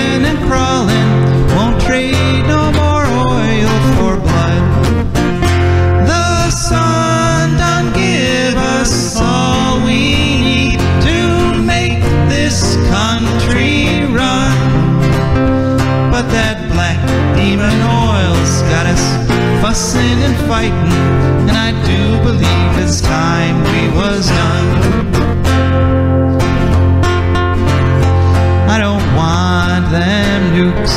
kicking and crawling, won't trade no more oil for blood. The sun done give us all we need to make this country run. But that black demon oil's got us fussing and fighting, and I do believe it's time we was done. I don't want them nukes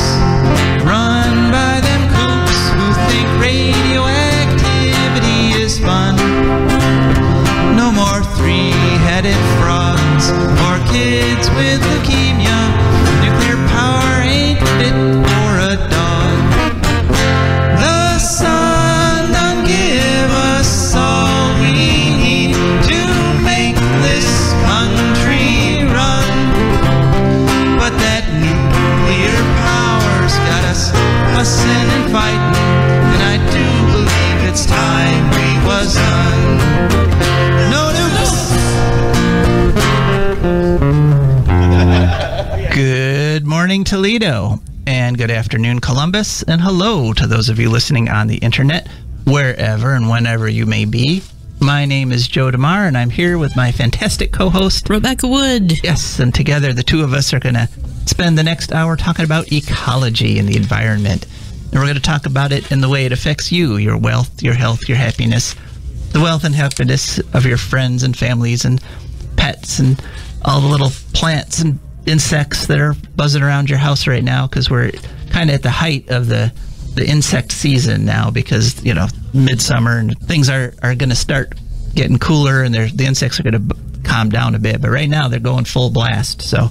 run by them kooks who think radioactivity is fun. No more three-headed frogs or kids with leukemia. Nuclear power ain't fit for a dog. The sun done give us all we need to make this country run. But that nuclear power's got us fussing and fighting, and I do believe it's time we was done. No nukes! Good morning, Toledo, and good afternoon, Columbus, and hello to those of you listening on the internet, wherever and whenever you may be. My name is Joe DeMare, and I'm here with my fantastic co-host, Rebecca Wood. Yes, and together the two of us are going to spend the next hour talking about ecology and the environment. And we're going to talk about it in the way it affects you, your wealth, your health, your happiness, the wealth and happiness of your friends and families and pets and all the little plants and insects that are buzzing around your house right now, because we're kind of at the height of the insect season now, because, you know, midsummer and things are going to start getting cooler, and the insects are going to calm down a bit. But right now they're going full blast. So,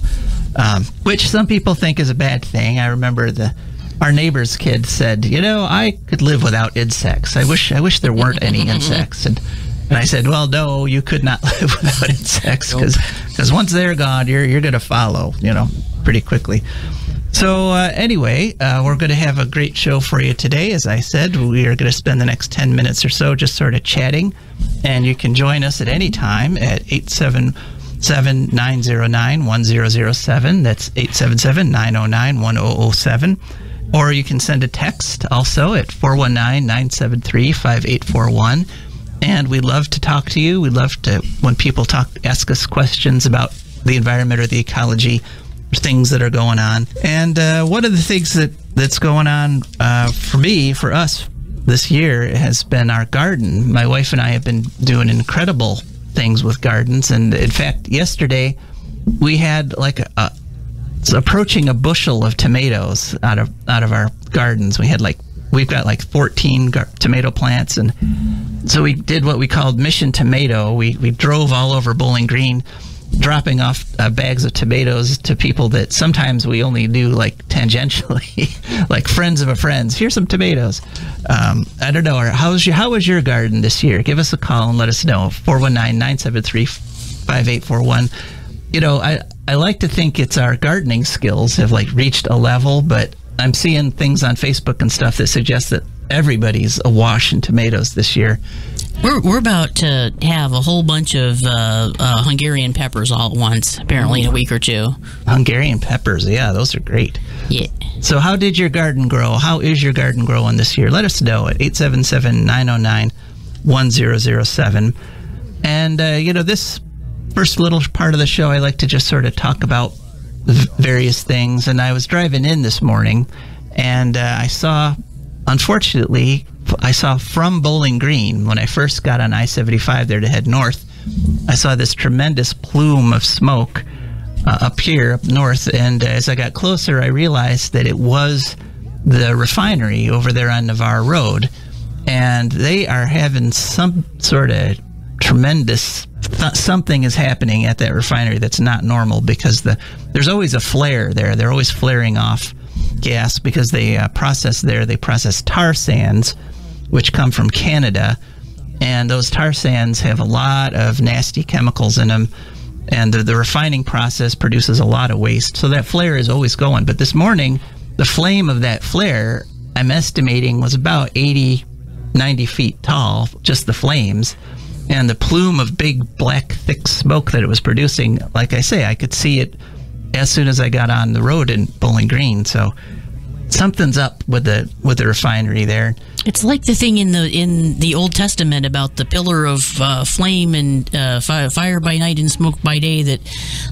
which some people think is a bad thing. I remember our neighbor's kid said, you know, I could live without insects. I wish there weren't any insects. And I said, well, no, you could not live without insects, because once they're gone, you're going to follow, you know, pretty quickly. So anyway, we're going to have a great show for you today. As I said, we are going to spend the next 10 minutes or so just sort of chatting, and you can join us at any time at 877-909-1007. That's 877-909-1007. Or you can send a text also at 419-973-5841. And we love to talk to you. We love to, when people ask us questions about the environment or the ecology, things that are going on. And one of the things that's going on for us this year has been our garden. My wife and I have been doing incredible things with gardens. And in fact, yesterday we had it's approaching a bushel of tomatoes out of our gardens. We've got 14 tomato plants, and so we did what we called Mission Tomato. We drove all over Bowling Green, dropping off bags of tomatoes to people that sometimes we only knew tangentially, like friends of a friend's. Here's some tomatoes. I don't know. How was your garden this year? Give us a call and let us know. 419-973-5841. You know, I like to think it's our gardening skills have reached a level, but I'm seeing things on Facebook and stuff that suggest that everybody's awash in tomatoes this year. We're about to have a whole bunch of Hungarian peppers all at once, apparently, in a week or two. Hungarian peppers, yeah, those are great. Yeah. So how did your garden grow? How is your garden growing this year? Let us know at 877-909-1007. And, this first little part of the show, I like to just sort of talk about various things. And I was driving in this morning, and I saw from Bowling Green, when I first got on I-75 there to head north, I saw this tremendous plume of smoke up north. And as I got closer, I realized that it was the refinery over there on Navarre Road. And they are having some sort of tremendous something is happening at that refinery that's not normal, because there's always a flare there. They're always flaring off gas because they process tar sands, which come from Canada, and those tar sands have a lot of nasty chemicals in them, and the refining process produces a lot of waste, so that flare is always going. But this morning, the flame of that flare, I'm estimating, was about 80-90 feet tall, just the flames. And the plume of big, black, thick smoke that it was producing, like I say, I could see it as soon as I got on the road in Bowling Green. So something's up with the refinery there. It's like the thing in the Old Testament about the pillar of flame and fire by night and smoke by day that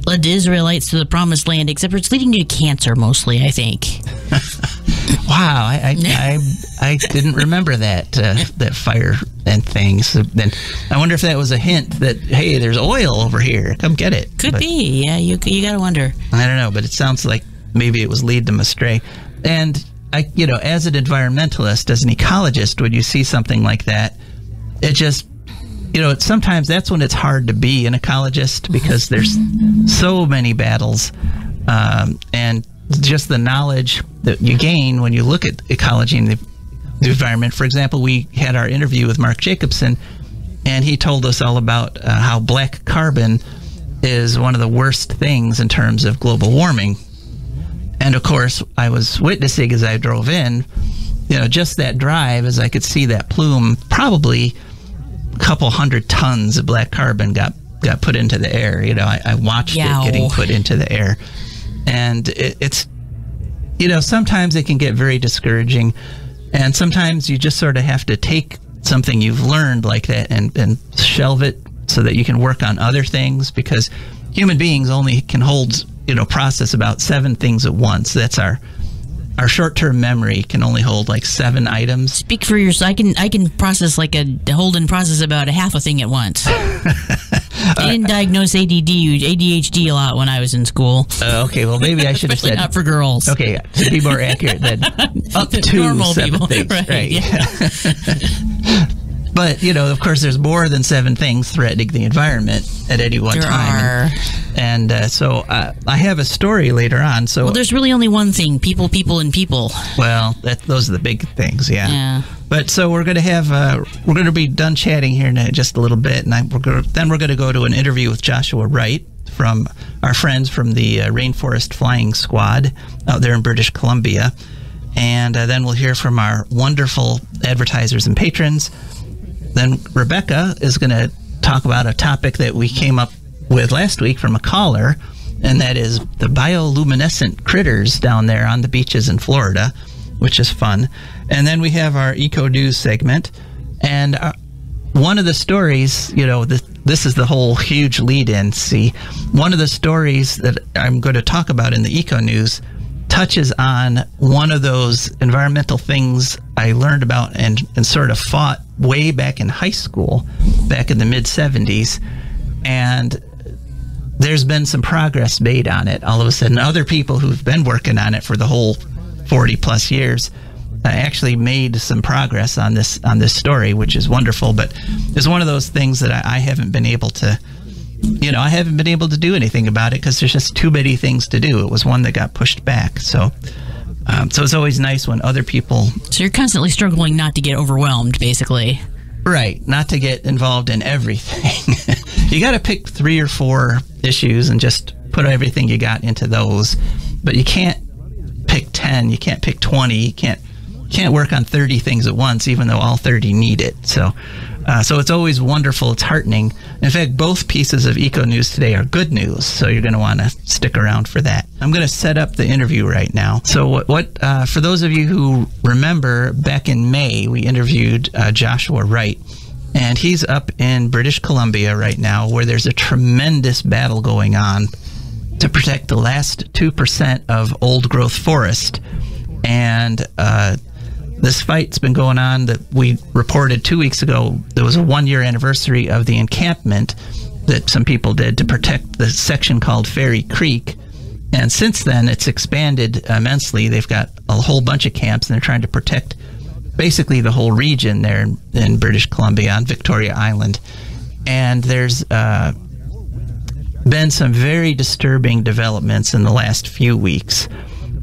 led the Israelites to the promised land, except for it's leading to cancer mostly, I think. Wow, I didn't remember that fire and things. So then I wonder if that was a hint that, hey, there's oil over here, come get it. Could be, yeah. You gotta wonder. I don't know, but it sounds like maybe it was leading them astray. And as an environmentalist, as an ecologist, when you see something like that, it just, sometimes that's when it's hard to be an ecologist, because there's so many battles, and just the knowledge that you gain when you look at ecology and the environment. For example, we had our interview with Mark Jacobson, and he told us all about how black carbon is one of the worst things in terms of global warming. And of course, I was witnessing as I drove in, just that drive, as I could see that plume, probably a couple 100 tons of black carbon got put into the air. I watched it getting put into the air. And it's, sometimes it can get very discouraging. And sometimes you just sort of have to take something you've learned like that and shelve it so that you can work on other things, because human beings only can hold, process about 7 things at once. That's our short-term memory can only hold like 7 items. Speak for yourself. I can process hold and process about a half a thing at once. I didn't diagnose ADHD a lot when I was in school. Okay, well, maybe I should have said... not for girls. Okay, to be more accurate, then up to normal 7 people. things. Right. Yeah. But, of course, there's more than 7 things threatening the environment at any one time. And so I have a story later on. So, well, there's really only one thing: people, and people. Well, those are the big things, yeah. But so we're going to have we're going to be done chatting here in just a little bit, and we're going to go to an interview with Joshua Wright, from our friends from the Rainforest Flying Squad out there in British Columbia, and then we'll hear from our wonderful advertisers and patrons. Then Rebecca is going to talk about a topic that we came up with last week from a caller, and that is the bioluminescent critters down there on the beaches in Florida, which is fun. And then we have our Eco News segment, and one of the stories, this is the whole huge lead-in, see. One of the stories that I'm going to talk about in the Eco News touches on one of those environmental things I learned about and sort of fought way back in high school, back in the mid-'70s, and there's been some progress made on it. All of a sudden, other people who've been working on it for the whole 40-plus years actually made some progress on this story, which is wonderful, but it's one of those things that I haven't been able to I haven't been able to do anything about it because there's just too many things to do. It was one that got pushed back. So it's always nice when other people... So you're constantly struggling not to get overwhelmed, basically. Right. Not to get involved in everything. You got to pick 3 or 4 issues and just put everything you got into those. But you can't pick 10. You can't pick 20. You can't work on 30 things at once, even though all 30 need it. So it's always wonderful. It's heartening. In fact, both pieces of Eco News today are good news, so you're going to want to stick around for that. I'm going to set up the interview right now. So what for those of you who remember, back in May, we interviewed Joshua Wright, and he's up in British Columbia right now, where there's a tremendous battle going on to protect the last 2% of old-growth forest. And this fight's been going on. That we reported 2 weeks ago. There was a 1-year anniversary of the encampment that some people did to protect the section called Fairy Creek. And since then, it's expanded immensely. They've got a whole bunch of camps, and they're trying to protect basically the whole region there in British Columbia on Victoria Island. And there's been some very disturbing developments in the last few weeks.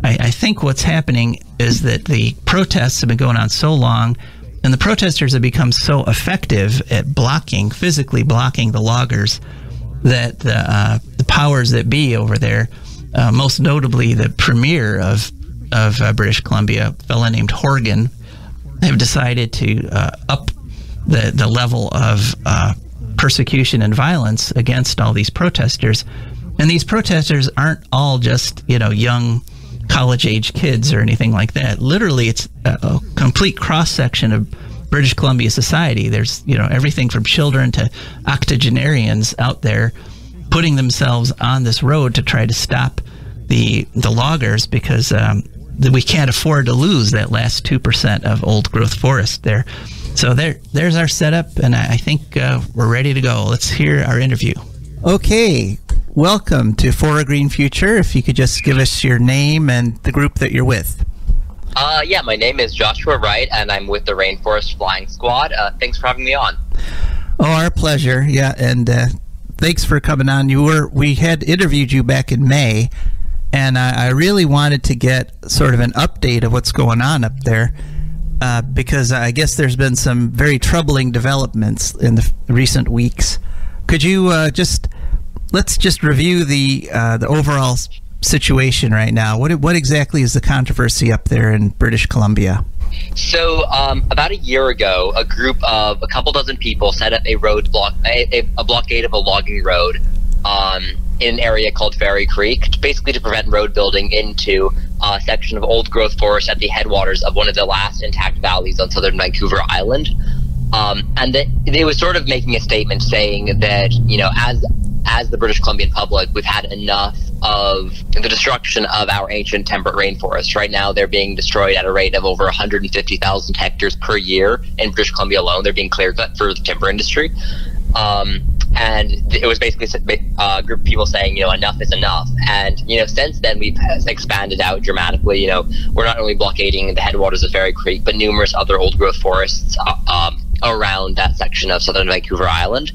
I think what's happening is that the protests have been going on so long, and the protesters have become so effective at physically blocking the loggers, that the powers that be over there, most notably the premier of British Columbia, a fellow named Horgan, have decided to up the level of persecution and violence against all these protesters. And these protesters aren't all just, young college-age kids or anything like that. Literally, it's a complete cross-section of British Columbia society. There's, everything from children to octogenarians out there putting themselves on this road to try to stop the loggers, because we can't afford to lose that last 2% of old-growth forest there. So there's our setup, and I think we're ready to go. Let's hear our interview. Okay, welcome to For a Green Future. If you could just give us your name and the group that you're with. Yeah, my name is Joshua Wright, and I'm with the Rainforest Flying Squad. Thanks for having me on. Oh, our pleasure. Yeah, and thanks for coming on. We had interviewed you back in May, and I really wanted to get sort of an update of what's going on up there, because I guess there's been some very troubling developments in the recent weeks. Could you let's just review the overall situation right now. What exactly is the controversy up there in British Columbia? So about a year ago, a group of a couple dozen people set up a blockade of a logging road in an area called Fairy Creek, basically to prevent road building into a section of old growth forest at the headwaters of one of the last intact valleys on southern Vancouver Island. And they was sort of making a statement saying that, as the British Columbian public, we've had enough of the destruction of our ancient temperate rainforests. Right now, they're being destroyed at a rate of over 150,000 hectares per year in British Columbia alone. They're being clear-cut for the timber industry. And it was basically a group of people saying, enough is enough. And, since then, we've expanded out dramatically. We're not only blockading the headwaters of Fairy Creek, but numerous other old-growth forests around that section of southern Vancouver Island.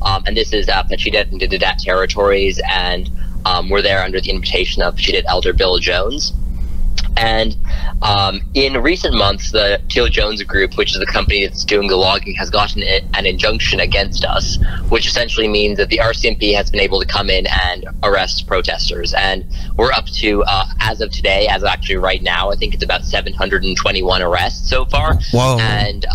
And this is Peshidet and Didadat territories, and we're there under the invitation of Peshidet Elder Bill Jones. And in recent months, the Teal Jones Group, which is the company that's doing the logging, has gotten an injunction against us, which essentially means that the RCMP has been able to come in and arrest protesters. And we're up to, as of today, as of actually right now, I think it's about 721 arrests so far. Whoa. And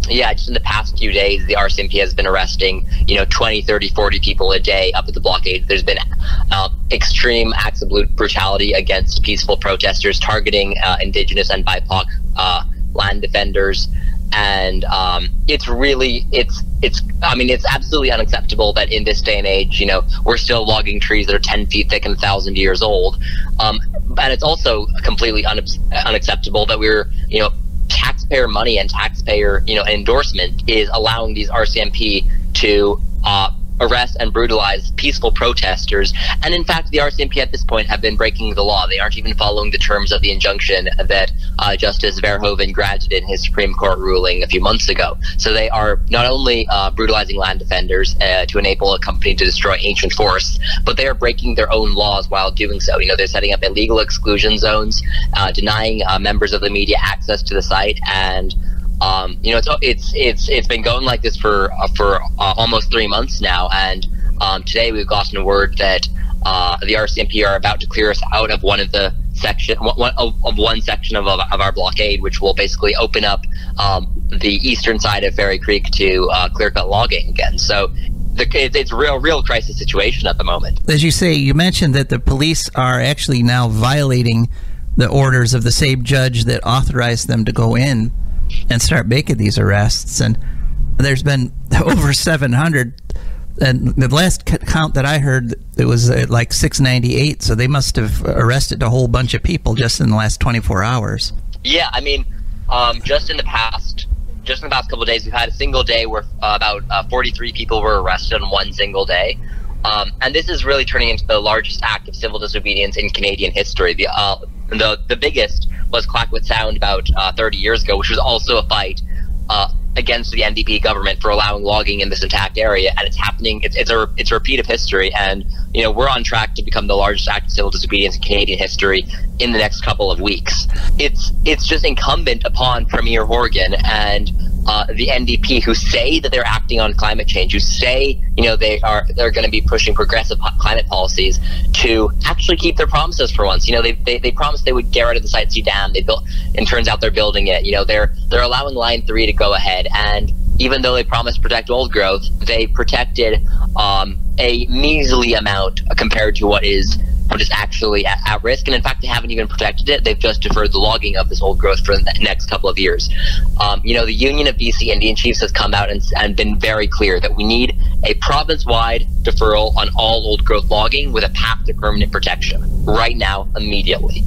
yeah, just in the past few days, the RCMP has been arresting, 20, 30, 40 people a day up at the blockade. There's been extreme acts of brutality against peaceful protesters, targeting Indigenous and BIPOC land defenders. And it's absolutely unacceptable that in this day and age, we're still logging trees that are 10 feet thick and 1,000 years old. And it's also completely unacceptable that we're, taxpayer money and taxpayer, endorsement is allowing these RCMP to arrest and brutalize peaceful protesters. And in fact, the RCMP at this point have been breaking the law. They aren't even following the terms of the injunction that Justice Verhoeven granted in his Supreme Court ruling a few months ago. So they are not only brutalizing land defenders to enable a company to destroy ancient forests, but they are breaking their own laws while doing so. They're setting up illegal exclusion zones, denying members of the media access to the site, and it's been going like this for almost 3 months now, and today we've gotten word that the RCMP are about to clear us out of one section of our blockade, which will basically open up the eastern side of Fairy Creek to clear-cut logging again. So it's a real crisis situation at the moment. As you say, you mentioned that the police are actually now violating the orders of the same judge that authorized them to go in and start making these arrests, and there's been over 700, and the last count that I heard, it was like 698, so they must have arrested a whole bunch of people just in the last 24 hours. Yeah, just in the past couple of days, we've had a single day where about 43 people were arrested on one single day. And this is really turning into the largest act of civil disobedience in Canadian history. The biggest was Clayoquot Sound about 30 years ago, which was also a fight against the NDP government for allowing logging in this intact area, and it's happening. It's a repeat of history, and we're on track to become the largest act of civil disobedience in Canadian history in the next couple of weeks. It's just incumbent upon Premier Horgan and the NDP, who say that they're acting on climate change, who say they're going to be pushing progressive climate policies, to actually keep their promises for once. They promised they would get rid of the Site C dam. They built, and turns out they're building it. They're allowing Line 3 to go ahead, and even though they promised to protect old growth, they protected a measly amount compared to what is actually at risk. And in fact, they haven't even protected it. They've just deferred the logging of this old growth for the next couple of years. The Union of BC Indian Chiefs has come out and been very clear that we need a province-wide deferral on all old growth logging with a path to permanent protection right now, immediately.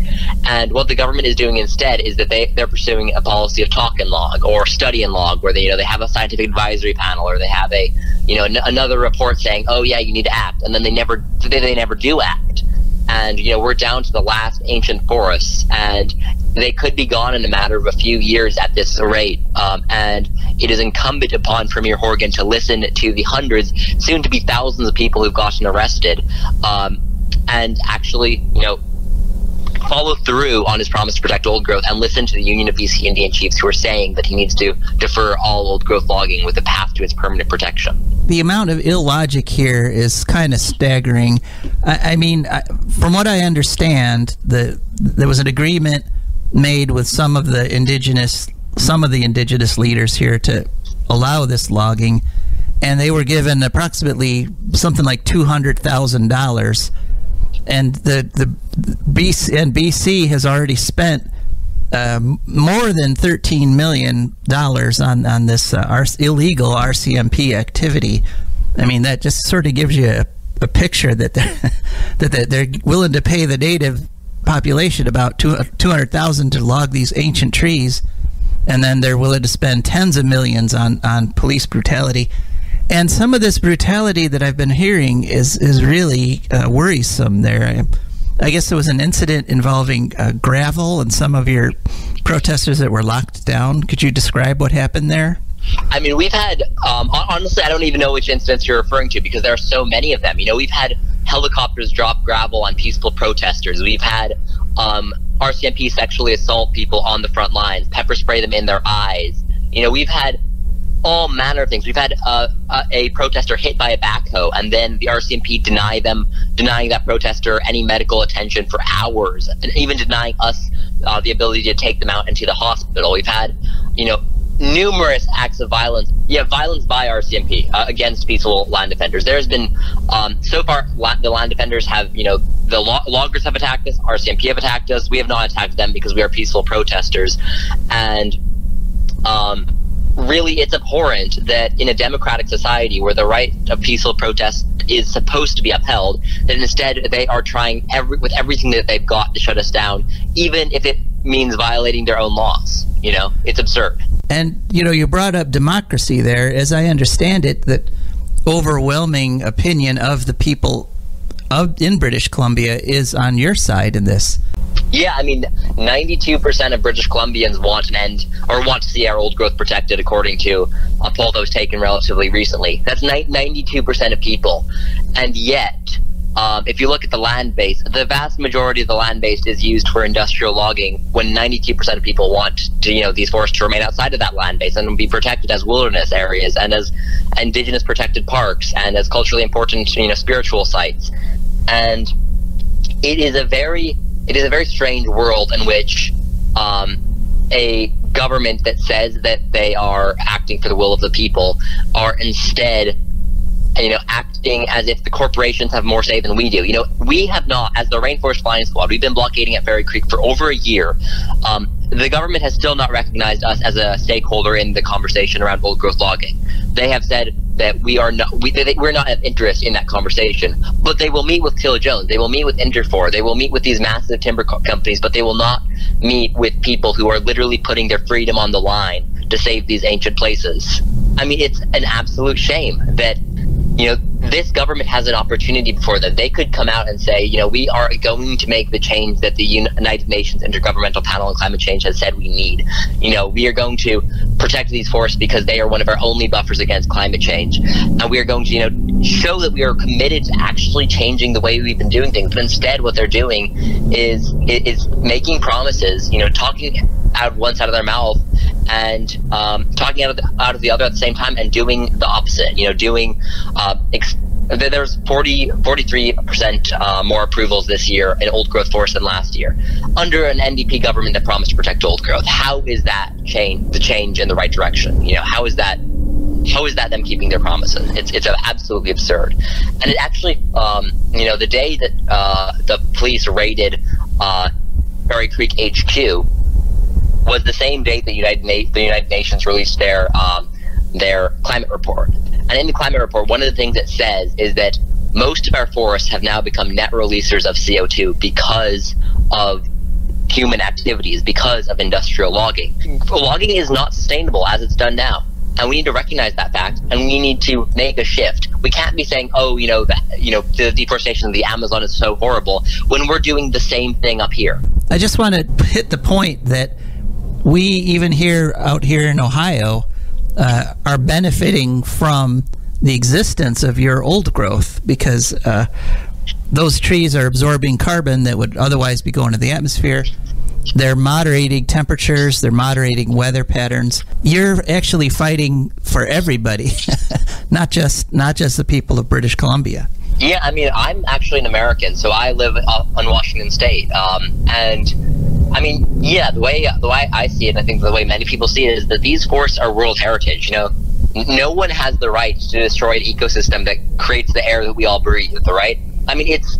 And what the government is doing instead is that they're pursuing a policy of talk and log or study and log, where they have a scientific advisory panel, or they have another report saying, oh yeah, you need to act, and then they never do act. And we're down to the last ancient forests, and they could be gone in a matter of a few years at this rate. And it is incumbent upon Premier Horgan to listen to the hundreds, soon to be thousands of people who've gotten arrested, and actually, follow through on his promise to protect old growth, and listen to the Union of BC Indian Chiefs, who are saying that he needs to defer all old growth logging with a path to its permanent protection. The amount of illogic here is kind of staggering. I mean, from what I understand, there was an agreement made with some of the indigenous leaders here to allow this logging, and they were given approximately something like $200,000. And the BC has already spent more than $13 million on this illegal RCMP activity. I mean, that just sort of gives you a picture that they're willing to pay the native population about $200,000 to log these ancient trees, and then they're willing to spend tens of millions on police brutality. And some of this brutality that I've been hearing is really worrisome there. I guess there was an incident involving gravel and some of your protesters that were locked down. Could you describe what happened there? I mean, we've had, honestly, I don't even know which incidents you're referring to, because there are so many of them. We've had helicopters drop gravel on peaceful protesters. We've had RCMP sexually assault people on the front lines, pepper spray them in their eyes. We've had all manner of things. We've had a protester hit by a backhoe, and then the RCMP denying that protester any medical attention for hours, and even denying us the ability to take them out into the hospital. We've had, numerous acts of violence. Violence by RCMP against peaceful land defenders. There's been, so far, the land defenders have, the loggers have attacked us, RCMP have attacked us. We have not attacked them because we are peaceful protesters. And, really, it's abhorrent that in a democratic society where the right of peaceful protest is supposed to be upheld, that instead they are trying with everything that they've got to shut us down, even if it means violating their own laws. It's absurd. And, you brought up democracy there. As I understand it, that overwhelming opinion of the people in British Columbia is on your side in this. Yeah, I mean, 92% of British Columbians want an end, or want to see our old growth protected, according to a poll that was taken relatively recently. That's 92% of people. And yet, if you look at the land base, the vast majority of the land base is used for industrial logging, when 92% of people want to, these forests to remain outside of that land base and be protected as wilderness areas, and as indigenous protected parks, and as culturally important, spiritual sites. And it is a very strange world in which a government that says that they are acting for the will of the people are instead, acting as if the corporations have more say than we do. We have not, as the Rainforest Flying Squad, we've been blockading at Fairy Creek for over a year. The government has still not recognized us as a stakeholder in the conversation around old growth logging. They have said that we're not of interest in that conversation, but they will meet with Till Jones, they will meet with Interfor, they will meet with these massive timber companies, but they will not meet with people who are literally putting their freedom on the line to save these ancient places. I mean, it's an absolute shame that this government has an opportunity before them. They could come out and say, we are going to make the change that the United Nations Intergovernmental Panel on Climate Change has said we need. We are going to protect these forests because they are one of our only buffers against climate change. And we are going to, show that we are committed to actually changing the way we've been doing things. But instead, what they're doing is making promises, talking out one side of their mouth and talking out of the other at the same time, and doing the opposite. There's 43% more approvals this year in old growth forests than last year, under an NDP government that promised to protect old growth. How is that the change in the right direction? How is that how is that them keeping their promises? It's absolutely absurd. And it actually, the day that the police raided Berry Creek HQ was the same date that the United Nations released their climate report. And in the climate report, one of the things it says is that most of our forests have now become net releasers of CO2 because of human activities, because of industrial logging. Logging is not sustainable as it's done now. And we need to recognize that fact, and we need to make a shift. We can't be saying, the deforestation of the Amazon is so horrible, when we're doing the same thing up here. I just want to hit the point that we, even out here in Ohio, are benefiting from the existence of your old growth, because those trees are absorbing carbon that would otherwise be going to the atmosphere. They're moderating temperatures, they're moderating weather patterns. You're actually fighting for everybody, not just the people of British Columbia. Yeah, I mean, I'm actually an American, so I live on Washington State. And I mean, yeah, the way I see it, and I think the way many people see it, is that these forests are world heritage. No one has the right to destroy an ecosystem that creates the air that we all breathe, right? I mean, it's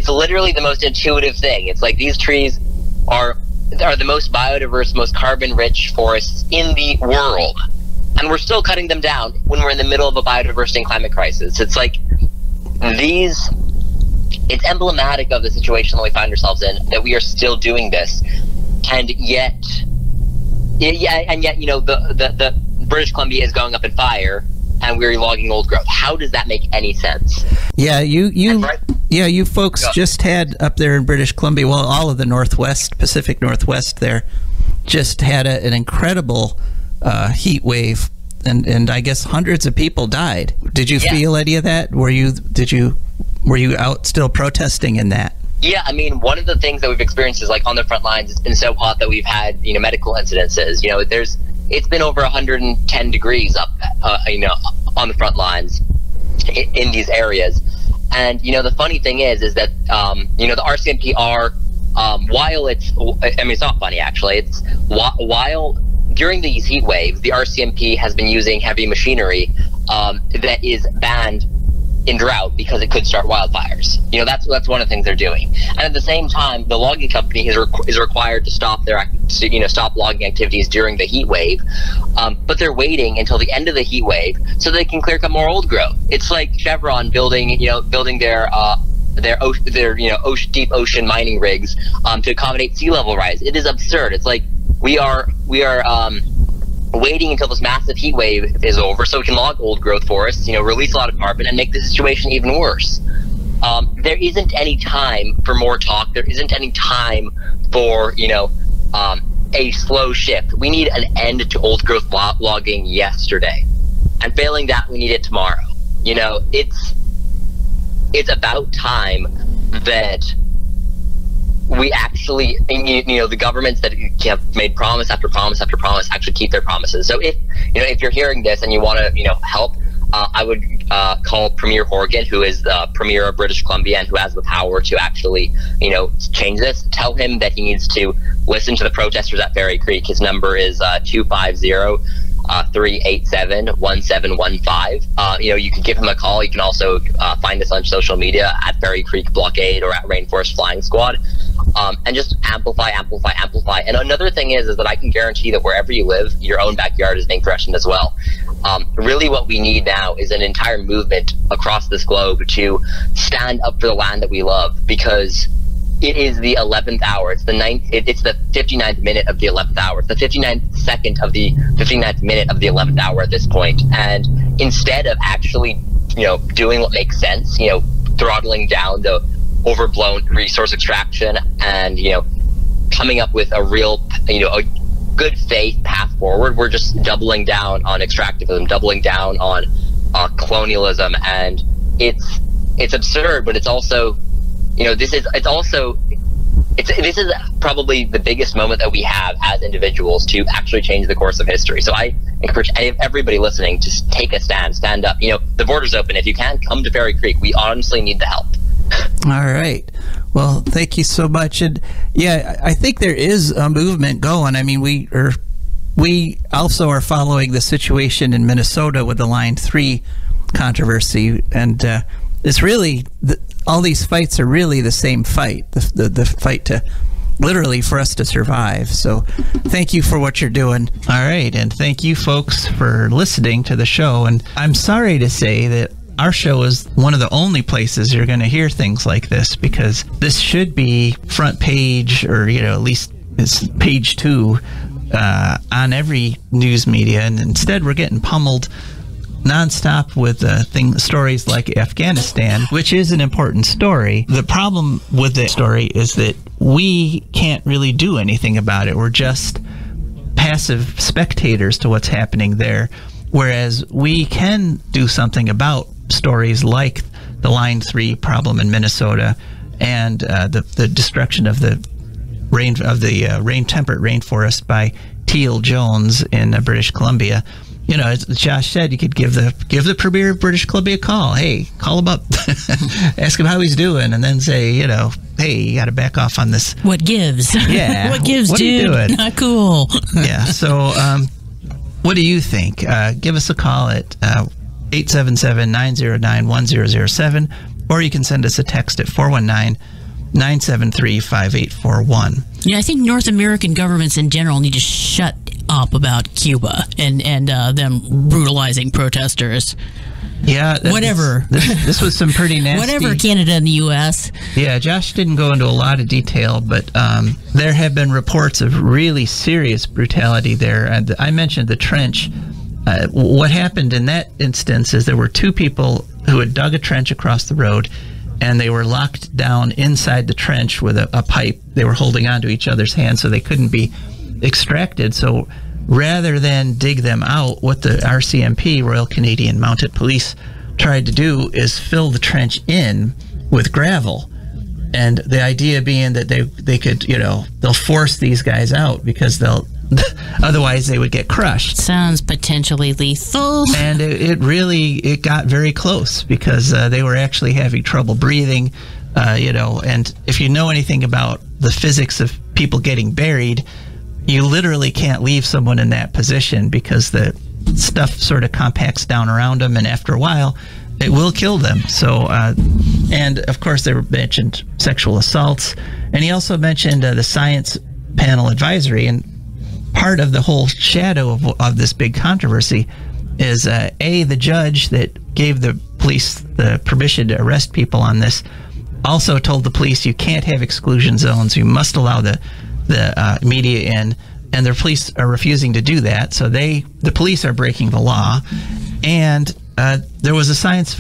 literally the most intuitive thing. It's like these trees are the most biodiverse, most carbon-rich forests in the world, and we're still cutting them down when we're in the middle of a biodiversity and climate crisis. It's like it's emblematic of the situation that we find ourselves in, that we are still doing this, and yet, the British Columbia is going up in fire, and we're logging old growth. How does that make any sense? Yeah, you folks just had up there in British Columbia, well, all of the Pacific Northwest there, just had an incredible heat wave, and I guess hundreds of people died. Did you feel any of that? Were you out still protesting in that? Yeah, I mean, one of the things that we've experienced is, like, on the front lines, it's been so hot that we've had, medical incidences. It's been over 110 degrees up, on the front lines in these areas. And, the funny thing is that, the RCMP are, while it's not funny, actually. It's while during these heat waves, the RCMP has been using heavy machinery that is banned in drought because it could start wildfires. That's one of the things they're doing. And at the same time, the logging company is required to stop stop logging activities during the heat wave, but they're waiting until the end of the heat wave so they can clear cut more old growth. It's like Chevron building their deep ocean mining rigs to accommodate sea level rise. It is absurd. It's like we are waiting until this massive heat wave is over so we can log old growth forests, release a lot of carbon and make the situation even worse. There isn't any time for more talk. There isn't any time for, a slow shift. We need an end to old growth logging yesterday. And failing that, we need it tomorrow. It's about time that we actually, the governments that have made promise after promise after promise actually keep their promises. So if you're hearing this and you want to, help, I would call Premier Horgan, who is the Premier of British Columbia and who has the power to actually, change this. Tell him that he needs to listen to the protesters at Berry Creek. His number is 250-387-1715. You can give him a call. You can also find us on social media at Berry Creek Blockade or at Rainforest Flying Squad. And just amplify. And another thing is that I can guarantee that wherever you live, your own backyard is being threatened as well. Really what we need now is an entire movement across this globe to stand up for the land that we love, because it is the 11th hour. It's the 59th minute of the 11th hour. It's the 59th second of the 59th minute of the 11th hour at this point. And instead of actually, doing what makes sense, throttling down the overblown resource extraction and, coming up with a real, a good faith path forward, we're just doubling down on extractivism, doubling down on colonialism. And it's absurd, but it's also, this is probably the biggest moment that we have as individuals to actually change the course of history. So I encourage everybody listening to take a stand up. The border's open. If you can't come to Berry Creek, we honestly need the help. All right. Well, thank you so much. And yeah, I think there is a movement going. I mean, we are we also are following the situation in Minnesota with the Line 3 controversy, and it's really all these fights are really the same fight, the fight to literally for us to survive. So thank you for what you're doing. All right, and thank you folks for listening to the show. And I'm sorry to say that our show is one of the only places you're going to hear things like this, because this should be front page, or at least it's page 2 on every news media, and instead we're getting pummeled nonstop with stories like Afghanistan, which is an important story. The problem with the story is that we can't really do anything about it. We're just passive spectators to what's happening there, whereas we can do something about stories like the Line 3 problem in Minnesota and the destruction of the rain-temperate rainforest by Teal Jones in British Columbia. As Josh said, you could give the Premier of British Columbia a call. Hey, call him up, ask him how he's doing, and then say, hey, you got to back off on this. What gives? Yeah. What gives, what dude? Are you doing? Not cool. Yeah. So, what do you think? Give us a call at 877-909-1007, or you can send us a text at 419-973-5841. Yeah, I think North American governments in general need to shut up about Cuba and them brutalizing protesters. Yeah, whatever. This was some pretty nasty. Whatever, Canada and the U.S. Yeah, Josh didn't go into a lot of detail, but there have been reports of really serious brutality there. And I mentioned the trench. What happened in that instance is there were 2 people who had dug a trench across the road, and they were locked down inside the trench with a pipe. They were holding onto each other's hands so they couldn't be extracted. So rather than dig them out, what the RCMP, Royal Canadian Mounted Police, tried to do is fill the trench in with gravel. And the idea being that they could, they'll force these guys out because otherwise they would get crushed. Sounds potentially lethal. And it got very close because they were actually having trouble breathing, and if you know anything about the physics of people getting buried, you literally can't leave someone in that position because the stuff sort of compacts down around them, and after a while it will kill them. So and of course they mentioned sexual assaults, and he also mentioned the science panel advisory. And part of the whole shadow of this big controversy is the judge that gave the police the permission to arrest people on this also told the police you can't have exclusion zones, you must allow the media in, and the police are refusing to do that. So the police are breaking the law. And there was a science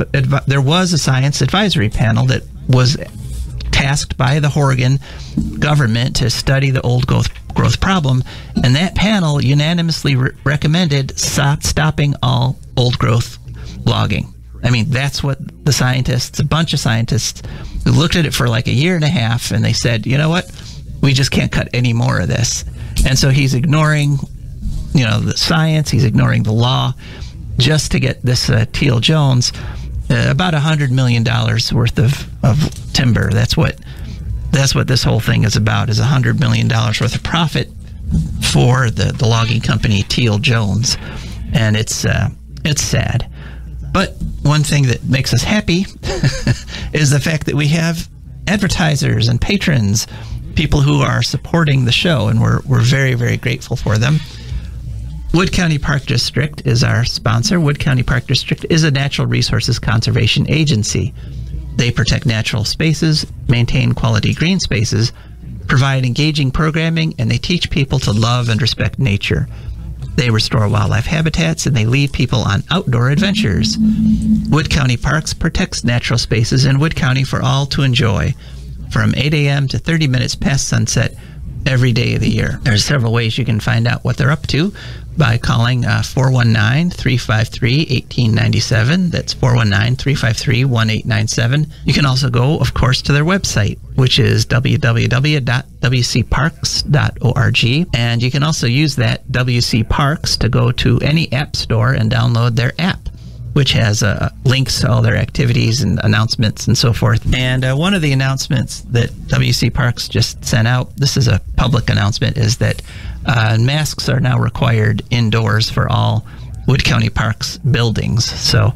advisory panel that was tasked by the Oregon government to study the old growth problem, and that panel unanimously recommended stopping all old growth logging. I mean, that's what a bunch of scientists who looked at it for like a year and a half, and they said, you know what? We just can't cut any more of this. And so he's ignoring, the science. He's ignoring the law just to get this Teal Jones about $100 million worth of timber. That's what this whole thing is about, is $100 million worth of profit for the logging company Teal Jones. And it's sad. But one thing that makes us happy is the fact that we have advertisers and patrons, people who are supporting the show, and we're very, very grateful for them. Wood County Park District is our sponsor. Wood County Park District is a natural resources conservation agency. They protect natural spaces, maintain quality green spaces, provide engaging programming, and they teach people to love and respect nature. They restore wildlife habitats, and they lead people on outdoor adventures. Wood County Parks protects natural spaces in Wood County for all to enjoy, from 8 a.m. to 30 minutes past sunset every day of the year. There's several ways you can find out what they're up to by calling 419-353-1897. That's 419-353-1897. You can also go, of course, to their website, which is www.wcparks.org. And you can also use that WC Parks to go to any app store and download their app, which has links to all their activities and announcements and so forth. And one of the announcements that WC Parks just sent out, this is a public announcement, is that Masks are now required indoors for all Wood County Parks buildings. So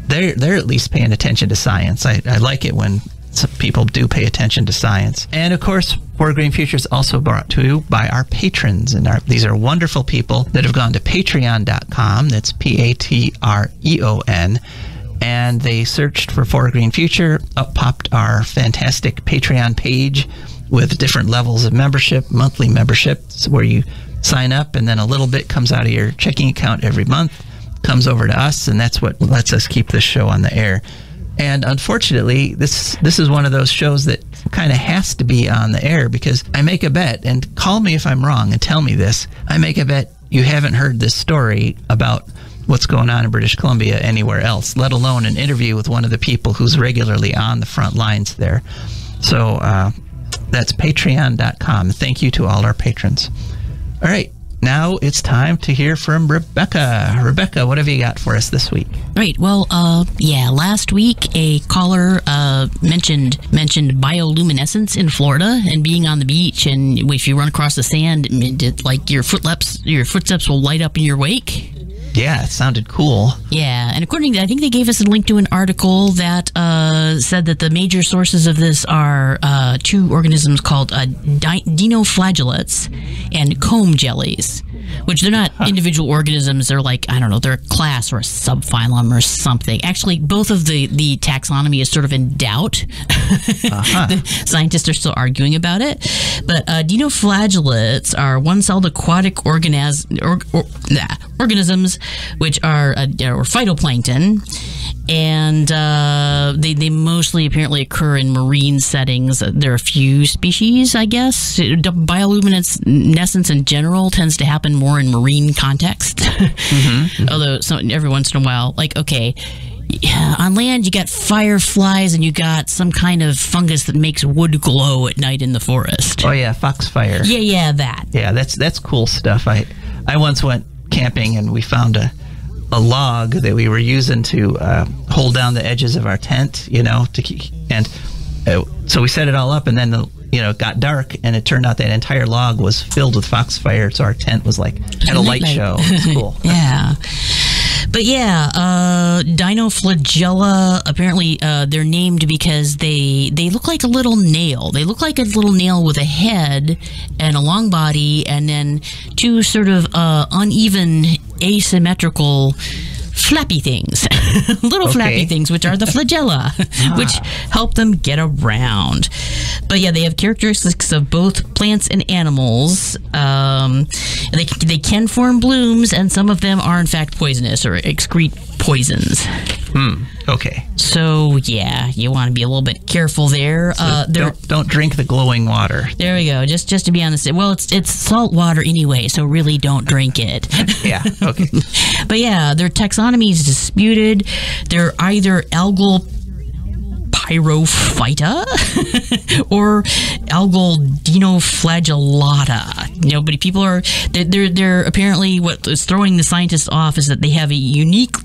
they're at least paying attention to science. I like it when some people do pay attention to science. And of course, For Green Future is also brought to you by our patrons. And these are wonderful people that have gone to patreon.com. That's Patreon. And they searched for Green Future. Up popped our fantastic Patreon page with different levels of membership, monthly memberships, where you sign up and then a little bit comes out of your checking account every month, comes over to us, and that's what lets us keep this show on the air. And unfortunately, this is one of those shows that kind of has to be on the air, because I make a bet, and call me if I'm wrong and tell me this, I make a bet you haven't heard this story about what's going on in British Columbia anywhere else, let alone an interview with one of the people who's regularly on the front lines there. So that's patreon.com. Thank you to all our patrons. All right. Now it's time to hear from Rebecca. Rebecca, what have you got for us this week? Right. Well, last week a caller mentioned bioluminescence in Florida and being on the beach, and if you run across the sand, like your footsteps will light up in your wake. Yeah, it sounded cool. Yeah, and according to, I think they gave us a link to an article that said that the major sources of this are two organisms called Dino Flagellates and comb jellies, which they're not individual organisms. They're like, I don't know, they're a class or a subphylum or something. Actually, both of the taxonomy is sort of in doubt. The scientists are still arguing about it. But Dino Flagellates are one-celled aquatic organisms, which are phytoplankton, and they mostly apparently occur in marine settings. There are a few species, I guess. Bioluminescence in general tends to happen more in marine context. Although every once in a while, like, okay, on land you got fireflies and you got some kind of fungus that makes wood glow at night in the forest. Oh yeah, foxfire. Yeah, that. Yeah, that's cool stuff. I once went camping and we found a log that we were using to hold down the edges of our tent, so we set it all up, and then it got dark, and it turned out that entire log was filled with foxfire, so our tent was like had a light show. It's cool. Yeah. But yeah, Dino Flagella, apparently they're named because they look like a little nail. They look like a little nail with a head and a long body, and then two sort of uneven, asymmetrical flappy things. Flappy things, which are the flagella, which help them get around. But yeah, they have characteristics of both plants and animals. They can form blooms, and some of them are in fact poisonous or excrete poisons. Okay. So yeah, you want to be a little bit careful there. Don't drink the glowing water. There we go. Just to be honest, well, it's salt water anyway, so really don't drink it. Yeah. Okay. But yeah, their taxonomy is disputed. They're either algal pyrophyta or algal dinoflagellata. But people are they're apparently, what is throwing the scientists off is that they have unique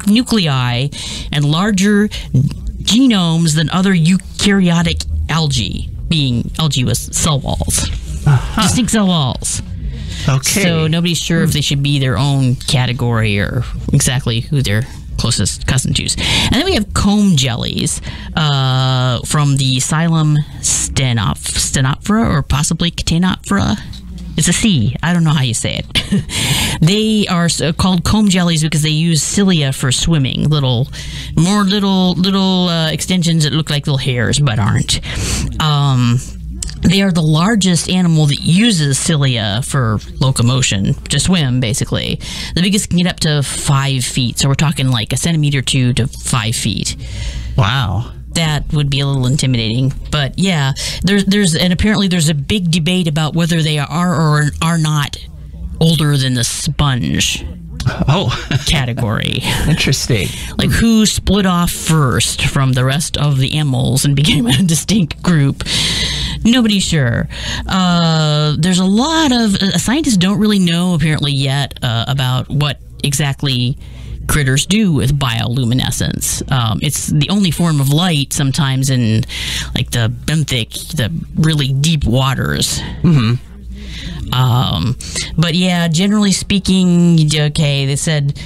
nuclei and larger genomes than other eukaryotic algae, being algae with cell walls, distinct cell walls. Okay. So nobody's sure if they should be their own category or exactly who they're closest cousin to. And then we have comb jellies from the xylem stenoptera or possibly Ctenoptera. It's a C. I don't know how you say it. They are called comb jellies because they use cilia for swimming. Little extensions that look like little hairs but aren't. They are the largest animal that uses cilia for locomotion, to swim, basically. The biggest can get up to 5 feet, so we're talking like a centimeter 2 to 5 feet. Wow. That would be a little intimidating. But yeah, apparently there's a big debate about whether they are or are not older than the sponge category. Interesting. Like who split off first from the rest of the animals and became a distinct group. Nobody's sure. There's a lot of scientists don't really know apparently yet about what exactly critters do with bioluminescence. It's the only form of light sometimes in like the benthic, the really deep waters. But yeah, generally speaking, okay, they said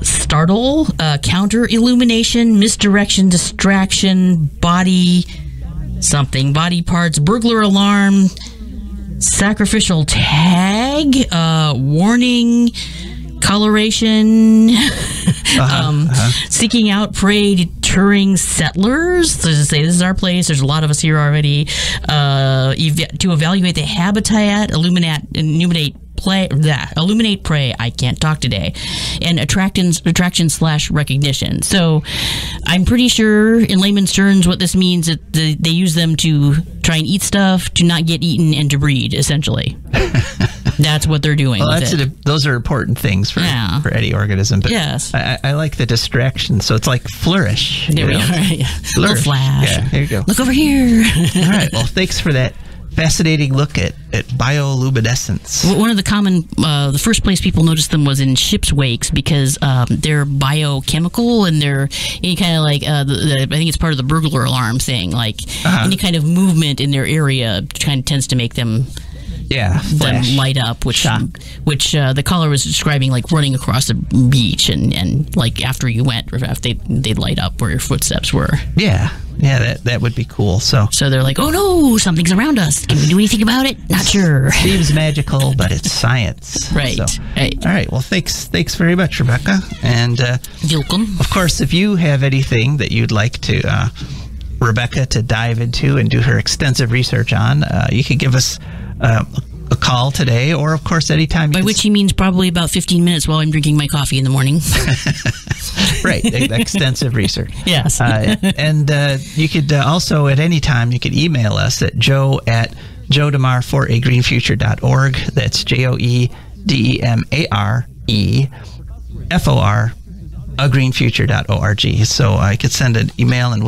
startle, counter illumination, misdirection, distraction, body parts, burglar alarm, sacrificial tag, warning, coloration, seeking out prey, deterring settlers. So to say, this is our place. There's a lot of us here already. To evaluate the habitat, illuminate prey. I can't talk today. And attraction/recognition. So I'm pretty sure, in layman's terms, what this means is that they use them to try and eat stuff, to not get eaten, and to breed, essentially. That's what they're doing. Well, those are important things for any organism. But yes. I like the distraction. So it's like flourish. There we are. Yeah. Little flash. Yeah, there you go. Look over here. All right. Well, thanks for that fascinating look at bioluminescence. One of the first place people noticed them was in ships' wakes, because they're biochemical, and they're any kind of like I think it's part of the burglar alarm thing. Like any kind of movement in their area kind of tends to make them light up, which the caller was describing, like running across the beach and like after you went, they'd light up where your footsteps were. Yeah, that would be cool. So they're like, oh no, something's around us. Can we do anything about it? Not sure. Seems magical, but it's science. Right. So, all right. Well, thanks very much, Rebecca. And welcome. Of course, if you have anything that you'd like to Rebecca to dive into and do her extensive research on, you can give us a call today, or of course anytime. By which he means probably about 15 minutes while I'm drinking my coffee in the morning. Right, extensive research. Yes. And you could also at any time you could email us at joe@DeMare for a greenfuture.org. That's JOEDEMAREFOR greenfuture.org. So I could send an email, and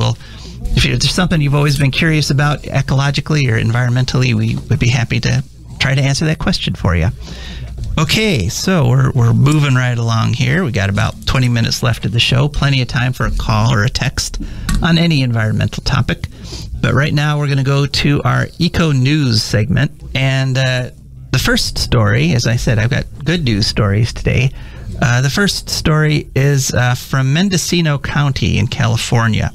if there's something you've always been curious about ecologically or environmentally, we would be happy to try to answer that question for you. Okay, so we're moving right along here. We got about 20 minutes left of the show. Plenty of time for a call or a text on any environmental topic. But right now we're going to go to our Eco News segment. And the first story, as I said, I've got good news stories today. The first story is from Mendocino County in California.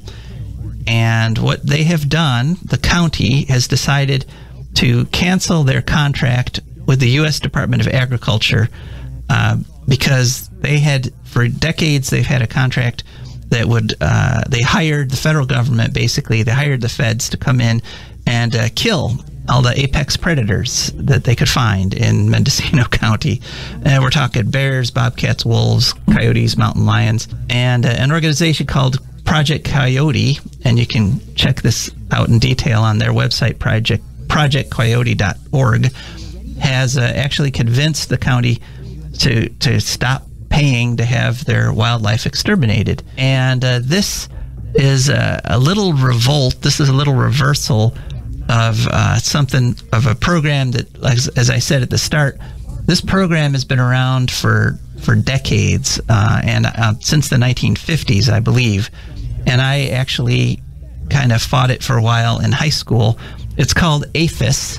And what they have done, the county has decided to cancel their contract with the U.S. Department of Agriculture because for decades they've had a contract that they hired the federal government, basically. They hired the feds to come in and kill all the apex predators that they could find in Mendocino County. And we're talking bears, bobcats, wolves, coyotes, mountain lions, and an organization called Project Coyote, and you can check this out in detail on their website, projectcoyote.org, has actually convinced the county to stop paying to have their wildlife exterminated. And this is a little revolt. This is a little reversal of something of a program that, as I said at the start, this program has been around for decades, and since the 1950s, I believe. And I actually kind of fought it for a while in high school. It's called APHIS,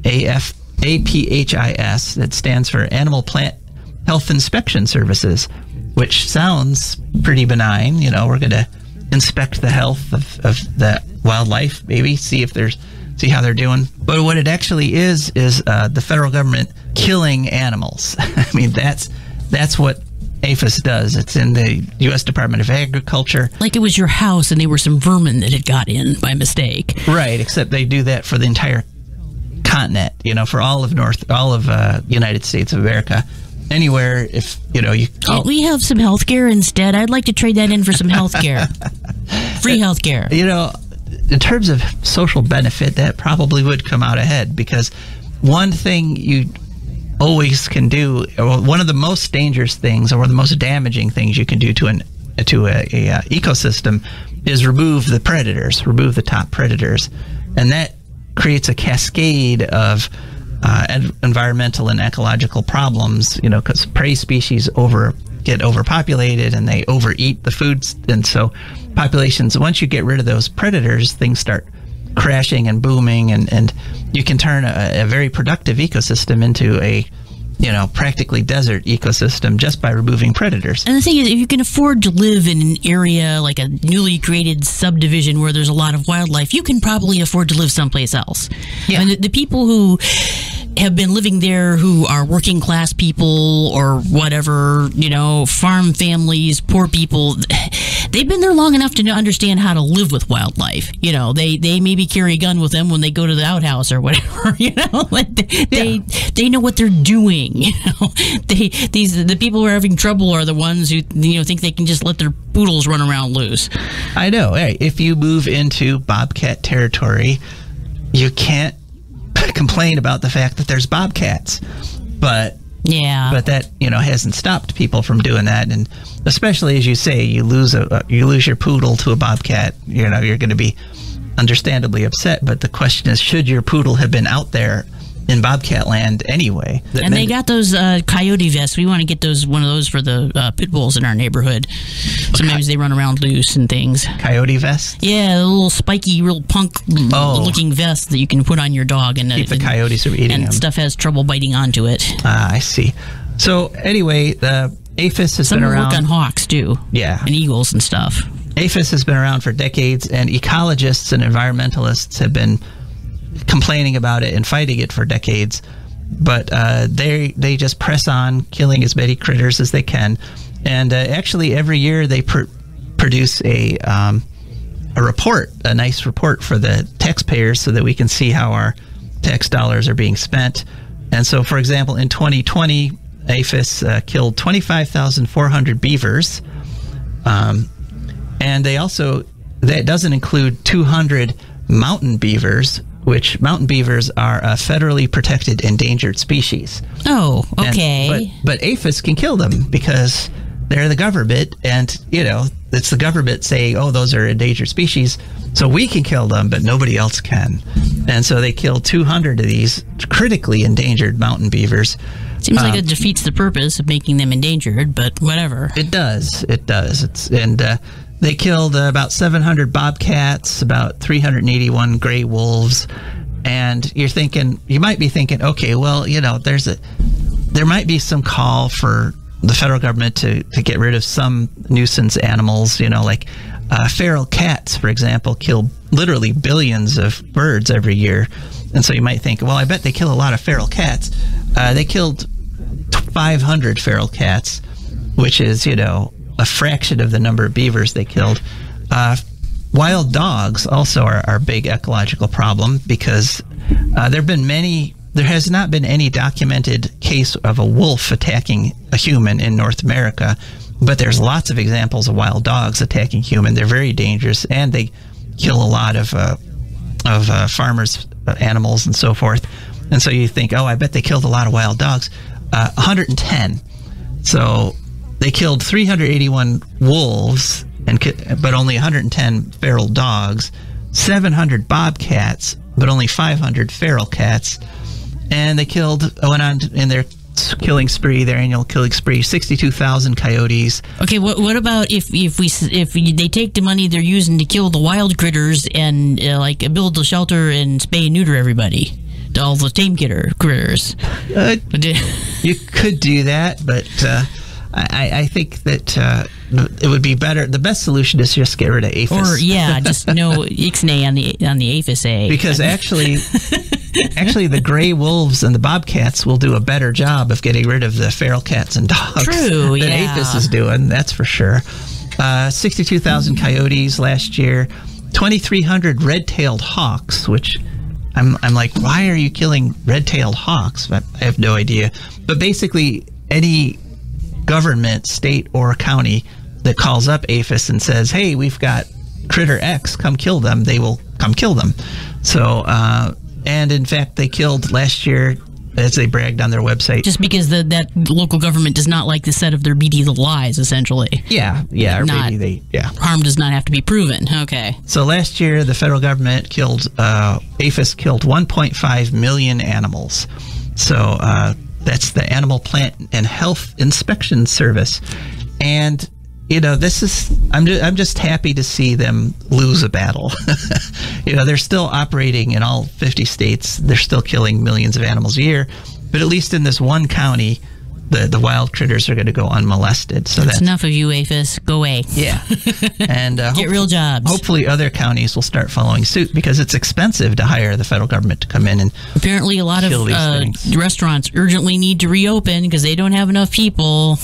APHIS. That stands for Animal Plant Health Inspection Services, which sounds pretty benign. We're going to inspect the health of the wildlife, maybe see how they're doing. But what it actually is the federal government killing animals. I mean, that's what APHIS does. It's in the U.S. Department of Agriculture. Like it was your house and they were some vermin that had got in by mistake. Right, except they do that for the entire continent, for all of United States of America. Anywhere, if, Can't we have some health care instead? I'd like to trade that in for some health care. Free health care. In terms of social benefit, that probably would come out ahead, because one thing you always can do, or one of the most dangerous things or the most damaging things you can do to a ecosystem is remove the top predators, and that creates a cascade of environmental and ecological problems, because prey species get overpopulated and they overeat the foods, and so populations, once you get rid of those predators, things start crashing and booming, and you can turn a very productive ecosystem into a practically desert ecosystem just by removing predators. And the thing is, if you can afford to live in an area like a newly created subdivision where there's a lot of wildlife, you can probably afford to live someplace else. Yeah. I mean, the people who have been living there, who are working class people or whatever, farm families, poor people, they've been there long enough to understand how to live with wildlife. They maybe carry a gun with them when they go to the outhouse or whatever. They know what they're doing. The people who are having trouble are the ones who think they can just let their poodles run around loose. I know. Hey, if you move into bobcat territory, you can't complain about the fact that there's bobcats, but that hasn't stopped people from doing that. And especially, as you say, you lose your poodle to a bobcat, you're going to be understandably upset. But the question is, should your poodle have been out there in bobcat land anyway? And they got those coyote vests. We want to get one of those for the pit bulls in our neighborhood. Sometimes they run around loose and things. Coyote vests? Yeah, a little spiky, real punk-looking vest that you can put on your dog, and keep the coyotes from eating them. And stuff has trouble biting onto it. I see. So anyway, the APHIS has been around. Some work on hawks too. Yeah, and eagles and stuff. APHIS has been around for decades, and ecologists and environmentalists have been complaining about it and fighting it for decades, but they just press on killing as many critters as they can. And actually every year they produce a report, a nice report for the taxpayers, so that we can see how our tax dollars are being spent. And so, for example, in 2020, APHIS killed 25,400 beavers, and that doesn't include 200 mountain beavers, which mountain beavers are a federally protected endangered species. Oh, okay. But APHIS can kill them because they're the government, and it's the government saying, oh, those are endangered species, so we can kill them, but nobody else can. And so they killed 200 of these critically endangered mountain beavers. Seems like it defeats the purpose of making them endangered, but whatever. It does. They killed about 700 bobcats, about 381 gray wolves, and you might be thinking, okay, well, there might be some call for the federal government to get rid of some nuisance animals, like feral cats, for example, kill literally billions of birds every year. And so you might think, well, I bet they kill a lot of feral cats. They killed 500 feral cats, which is, a fraction of the number of beavers they killed. Wild dogs also are a big ecological problem, because there has not been any documented case of a wolf attacking a human in North America, but there's lots of examples of wild dogs attacking human. They're very dangerous, and they kill a lot of farmers' animals and so forth. And so you think, oh, I bet they killed a lot of wild dogs. 110. So they killed 381 wolves, but only 110 feral dogs, 700 bobcats, but only 500 feral cats. And they went on in their annual killing spree, 62,000 coyotes. Okay, what about if they take the money they're using to kill the wild critters and build a shelter and spay and neuter everybody? All the tame critters. You could do that, but I think that it would be better. The best solution is just get rid of APHIS. Or just no ixnay on the APHIS A. Because actually the gray wolves and the bobcats will do a better job of getting rid of the feral cats and dogs than APHIS is doing. That's for sure. 62,000 coyotes last year, 2,300 red-tailed hawks, which I'm like, why are you killing red-tailed hawks? I have no idea. But basically, any government, state or county that calls up APHIS and says, hey, we've got critter X, come kill them, they will come kill them. So, and in fact, they killed last year, as they bragged on their website. Just because that local government does not like the set of their beady little lies, essentially. Yeah. Harm does not have to be proven. Okay. So last year, the federal government APHIS killed 1.5 million animals. So that's the Animal Plant and Health Inspection Service. And I'm just happy to see them lose a battle. They're still operating in all 50 states. They're still killing millions of animals a year, but at least in this one county, the wild critters are going to go unmolested. So that's enough of you, APHIS. Go away. Yeah, and get real jobs. Hopefully, other counties will start following suit because it's expensive to hire the federal government to come in and apparently a lot of restaurants urgently need to reopen because they don't have enough people.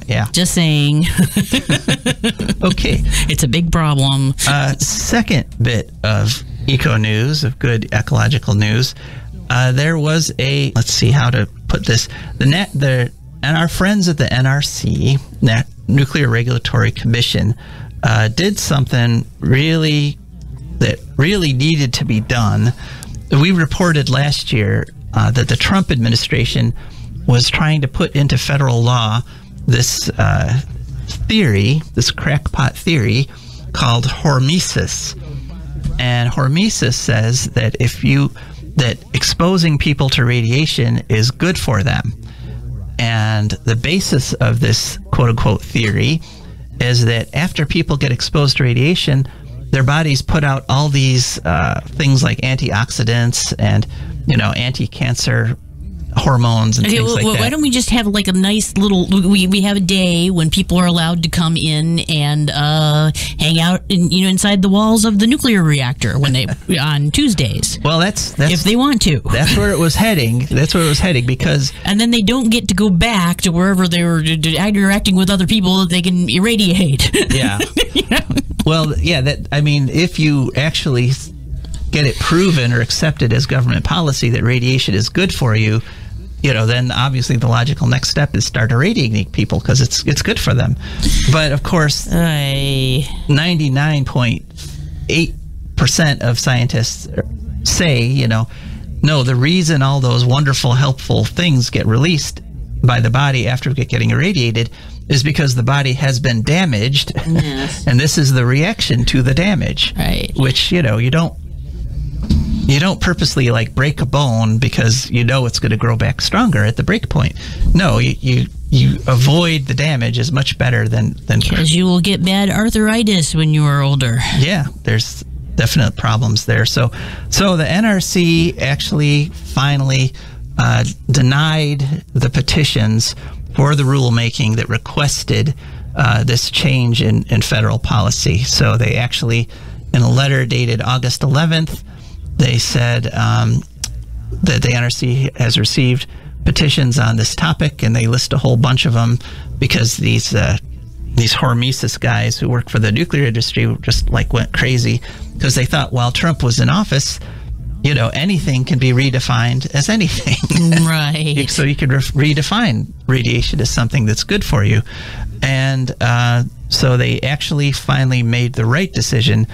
Yeah. Just saying. Okay, it's a big problem. Second bit of eco news, of good ecological news. There was let's see how to put this. And our friends at the NRC, Nuclear Regulatory Commission, did something that really needed to be done. We reported last year that the Trump administration was trying to put into federal law this theory, this crackpot theory called hormesis. And hormesis says that that exposing people to radiation is good for them. And the basis of this quote-unquote theory is that after people get exposed to radiation, their bodies put out all these things like antioxidants and, anti-cancer hormones and things like that. Why don't we just have like a nice little... We have a day when people are allowed to come in and hang out inside the walls of the nuclear reactor on Tuesdays. Well, that's if they want to. That's where it was heading. because... And then they don't get to go back to wherever they were interacting with other people that they can irradiate. Yeah. Well, yeah, if you actually get it proven or accepted as government policy that radiation is good for you, then obviously the logical next step is start irradiating people because it's good for them. But of course, 99.8% of scientists say, no, the reason all those wonderful, helpful things get released by the body after getting irradiated is because the body has been damaged. Yes. And this is the reaction to the damage. Right. Which, you don't purposely break a bone because it's going to grow back stronger at the break point. No, you avoid the damage is much better than because you will get bad arthritis when you are older. Yeah, there's definite problems there. So the NRC actually finally denied the petitions for the rulemaking that requested this change in federal policy. So they actually, in a letter dated August 11th, they said that the NRC has received petitions on this topic, and they list a whole bunch of them because these hormesis guys who work for the nuclear industry just went crazy because they thought while Trump was in office, anything can be redefined as anything. Right. So you could redefine radiation as something that's good for you. And so they actually finally made the right decision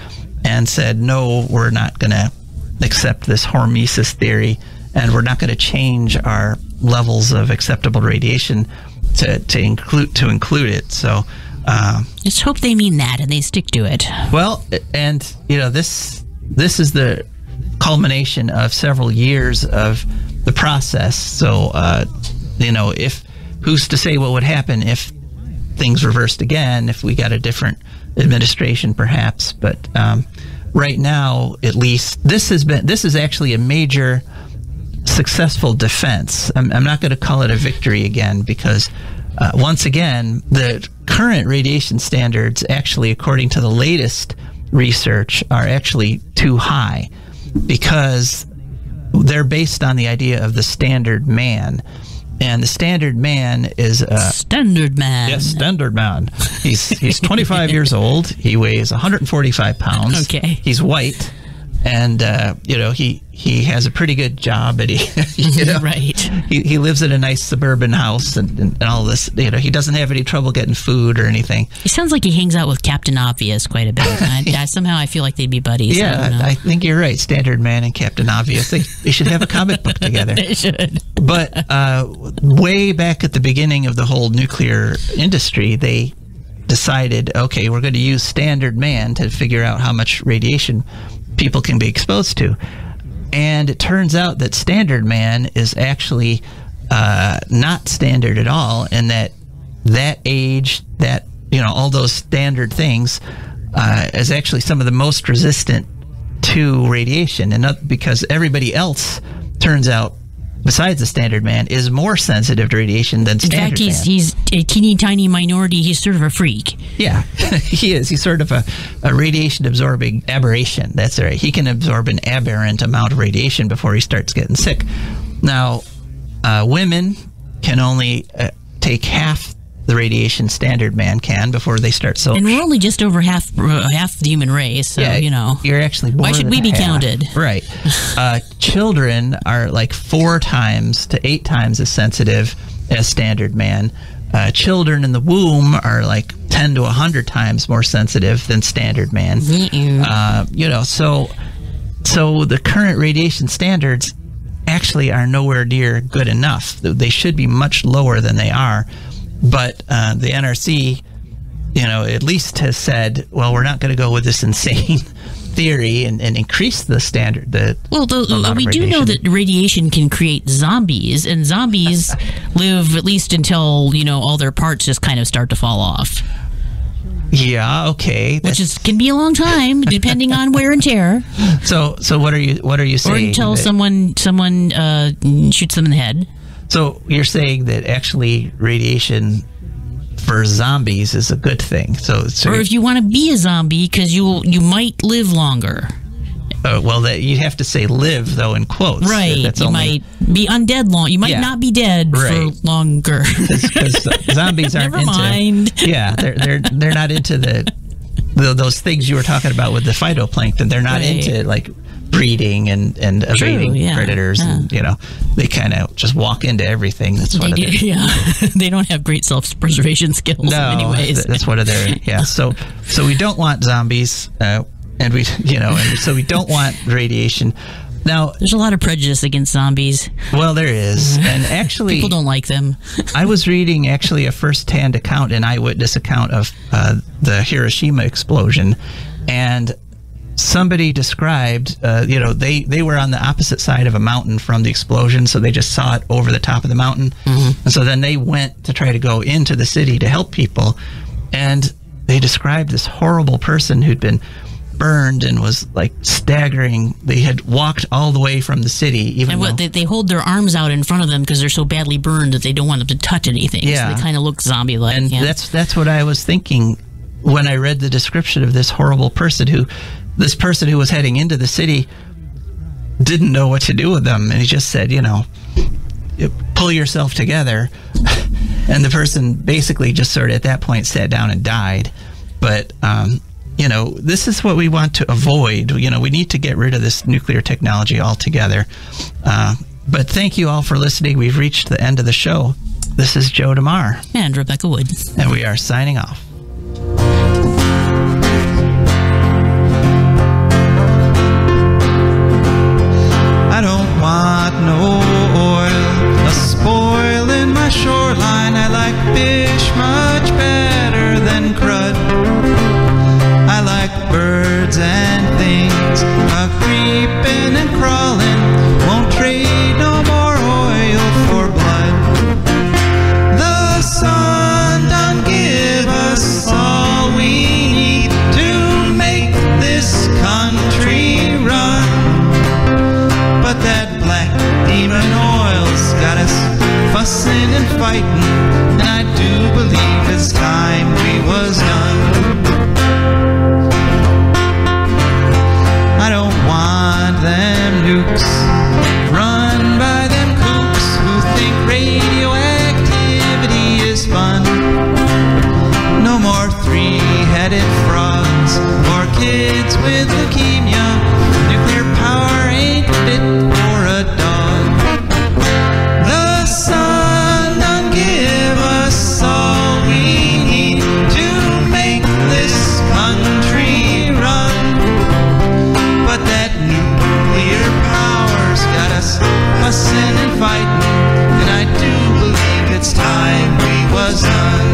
and said, no, we're not going to accept this hormesis theory, and we're not going to change our levels of acceptable radiation to include it. So let's hope they mean that and they stick to it. Well, and this is the culmination of several years of the process. So if who's to say what would happen if things reversed again, if we got a different administration perhaps, but right now, at least, this is actually a major successful defense. I'm not going to call it a victory again because, once again, the current radiation standards actually, according to the latest research, are actually too high because they're based on the idea of the standard man. And the standard man is standard man. Yes, standard man. He's 25 years old. He weighs 145 pounds. Okay. He's white, and he has a pretty good job. And right. He lives in a nice suburban house and all this. He doesn't have any trouble getting food or anything. He sounds like he hangs out with Captain Obvious quite a bit. Somehow I feel like they'd be buddies. Yeah, I think you're right. Standard Man and Captain Obvious. They should have a comic book together. They should. But way back at the beginning of the whole nuclear industry, they decided, okay, we're going to use Standard Man to figure out how much radiation people can be exposed to. And it turns out that Standard Man is actually not standard at all, and that age, that all those standard things as actually some of the most resistant to radiation, and not because everybody else turns out, besides the standard man, is more sensitive to radiation than standard man. In fact, he's a teeny tiny minority. He's sort of a freak. Yeah, he is. He's sort of a radiation absorbing aberration. That's right. He can absorb an aberrant amount of radiation before he starts getting sick. Now, women can only take half the radiation standard man can before they start. So, and we're only just over half the human race. So you're actually more why should than we be half. Counted? Right. Children are like 4 times to 8 times as sensitive as standard man. Children in the womb are like 10 to 100 times more sensitive than standard man. So the current radiation standards actually are nowhere near good enough. They should be much lower than they are. But the NRC, at least has said, well, we're not going to go with this insane theory and increase the standard. We do know that radiation can create zombies, and zombies live at least until, all their parts just kind of start to fall off. Yeah, okay. Can be a long time, depending on wear and tear. So what are you saying? Or until someone shoots them in the head. So you're saying that actually radiation for zombies is a good thing. So or if you want to be a zombie, because you might live longer. You'd have to say "live" though in quotes. Right. You might be undead long. You might not be dead for longer. Because zombies aren't Never mind. Yeah, they're not into those things you were talking about with the phytoplankton. They're not into like breeding and evading predators, and they kind of just walk into everything. That's what they do. Yeah, they don't have great self-preservation skills in many ways. That's what they're. Yeah, so we don't want zombies, and so we don't want radiation. Now, there's a lot of prejudice against zombies. Well, there is, and actually, people don't like them. I was reading actually a first-hand account, an eyewitness account of the Hiroshima explosion, and somebody described, they were on the opposite side of a mountain from the explosion, so they just saw it over the top of the mountain. Mm-hmm. And so then they went to try to go into the city to help people, and they described this horrible person who'd been burned and was like staggering. They had walked all the way from the city, they hold their arms out in front of them because they're so badly burned that they don't want them to touch anything. Yeah. So they kind of look zombie-like. And that's what I was thinking when I read the description of this horrible person who was heading into the city didn't know what to do with them, and he just said, pull yourself together. And the person basically just sort of at that point sat down and died. But this is what we want to avoid. We need to get rid of this nuclear technology altogether. But thank you all for listening. We've reached the end of the show. This is Joe DeMare. And Rebecca Wood. And we are signing off. I don't want no oil, a spoil in my shoreline. I like fish much better than crud. I like birds and things, creeping and crawling. Won't trade no more oil for blood. The sun done give us all we need to make this country run. But that black demon oil's got us fussing and fighting, and I do believe it's time we was done. I don't want them nukes run by them kooks who think radioactivity is fun. No more 3-headed frogs or kids with leukemia. Nuclear power ain't fit for a dog. The sun done give us all we need to make this country run. But that nuclear power's got us fussing and fighting, and I do believe it's time we was done.